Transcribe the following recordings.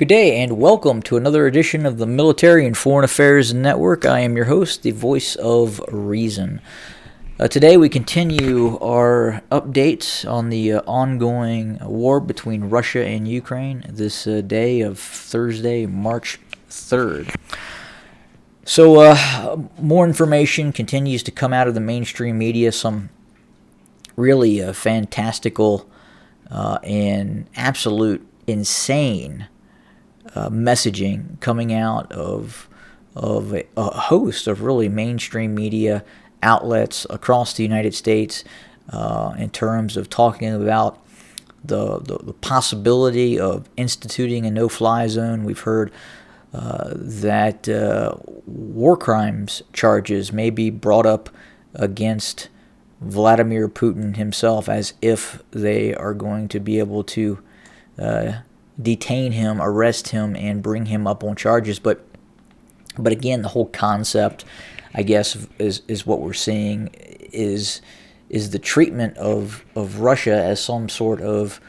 Good day and welcome to another edition of the Military and Foreign Affairs Network. I am your host, the voice of reason. Today we continue our updates on the ongoing war between Russia and Ukraine this day of Thursday, March 3rd. So more information continues to come out of the mainstream media, some really fantastical and absolute insane messaging coming out of a host of really mainstream media outlets across the United States in terms of talking about the possibility of instituting a no-fly zone. We've heard that war crimes charges may be brought up against Vladimir Putin himself, as if they are going to be able to detain him, arrest him, and bring him up on charges. But again, the whole concept, I guess, is what we're seeing is the treatment of Russia as some sort of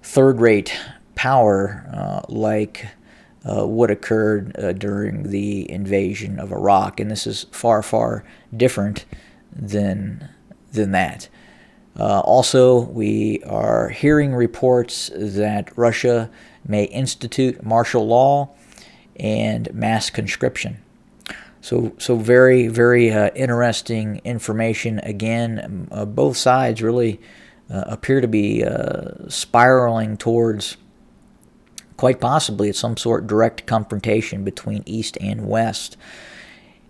third-rate power, like what occurred during the invasion of Iraq, and this is far, far different than that. Also, we are hearing reports that Russia may institute martial law and mass conscription. So very, very interesting information. Again, both sides really appear to be spiraling towards, quite possibly, at some sort direct confrontation between East and West.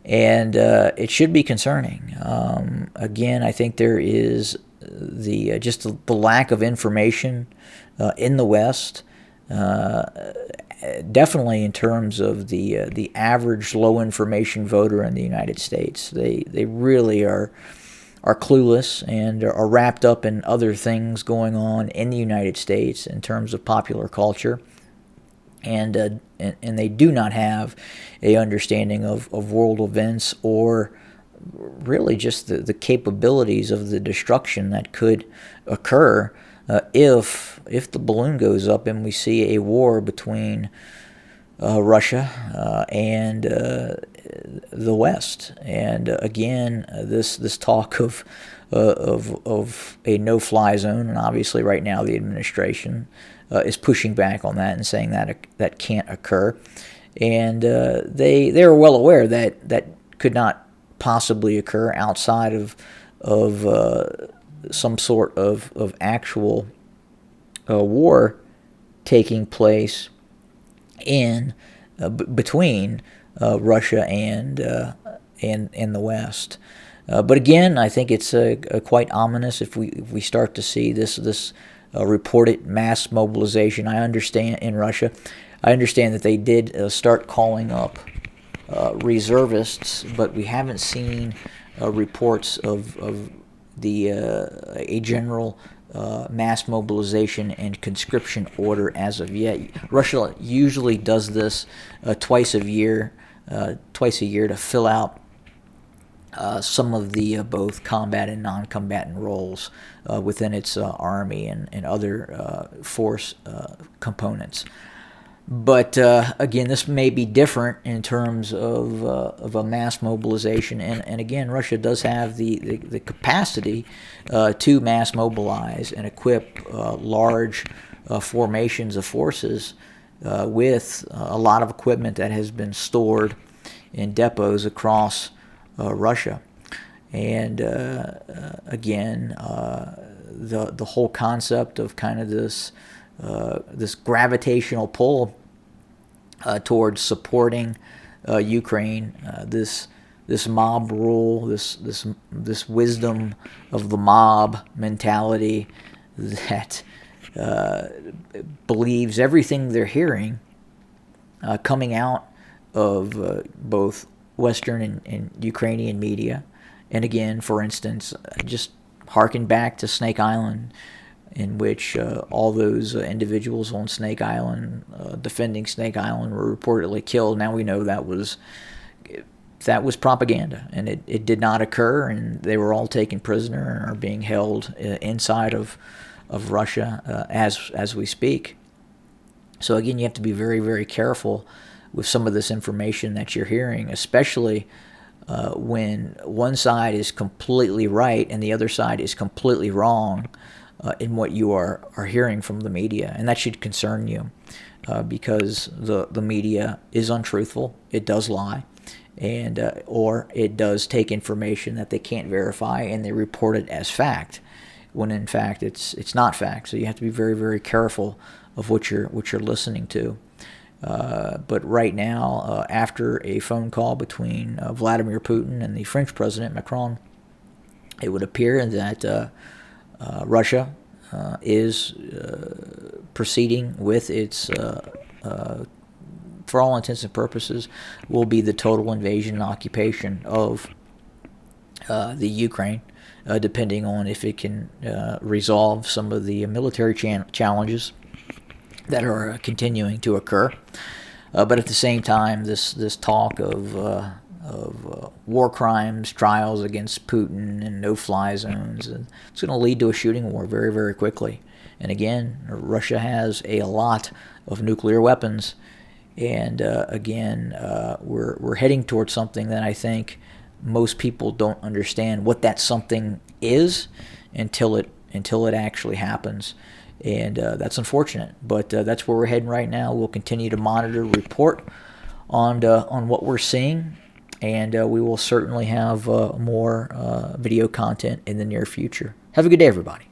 And it should be concerning. Again, I think there is the lack of information in the West, definitely in terms of the average low information voter in the United States. They really are clueless and are wrapped up in other things going on in the United States in terms of popular culture. And they do not have a understanding of world events or really just the capabilities of the destruction that could occur if the balloon goes up and we see a war between Russia and the West. And again, this talk of a no-fly zone, and obviously right now the administration is pushing back on that and saying that can't occur. And they are well aware that could not possibly occur outside of some sort of actual war taking place between Russia and the West. But again, I think it's quite ominous if we start to see this reported mass mobilization. I understand in Russia, I understand that they did start calling up reservists, but we haven't seen reports of a general mass mobilization and conscription order as of yet. Russia usually does this twice a year to fill out some of the both combat and non-combatant roles within its army and other force components. But again, this may be different in terms of a mass mobilization, and again, Russia does have the capacity to mass mobilize and equip large formations of forces with a lot of equipment that has been stored in depots across Russia. And again, the whole concept of kind of this gravitational pull towards supporting Ukraine, this mob rule, this wisdom of the mob mentality that believes everything they're hearing coming out of both Western and Ukrainian media. And again, for instance, just harken back to Snake Island, in which all those individuals on Snake Island, defending Snake Island, were reportedly killed. Now we know that was propaganda, and it did not occur, and they were all taken prisoner and are being held inside of Russia as we speak. So again, you have to be very, very careful with some of this information that you're hearing, especially when one side is completely right and the other side is completely wrong in what you are hearing from the media. And that should concern you because the media is untruthful. It does lie. And or it does take information that they can't verify and they report it as fact, when in fact it's not fact. So you have to be very, very careful of what you're listening to. But right now, after a phone call between Vladimir Putin and the French President Macron, it would appear that Russia is proceeding with its for all intents and purposes, will be the total invasion and occupation of the Ukraine, depending on if it can resolve some of the military challenges that are continuing to occur. But at the same time, this talk of war crimes, trials against Putin, and no-fly zones, and it's going to lead to a shooting war very, very quickly. And again, Russia has a lot of nuclear weapons. And again, we're heading towards something that I think most people don't understand what that something is until it actually happens, and that's unfortunate. But that's where we're heading right now. We'll continue to monitor, report on what we're seeing, and we will certainly have more video content in the near future. Have a good day, everybody.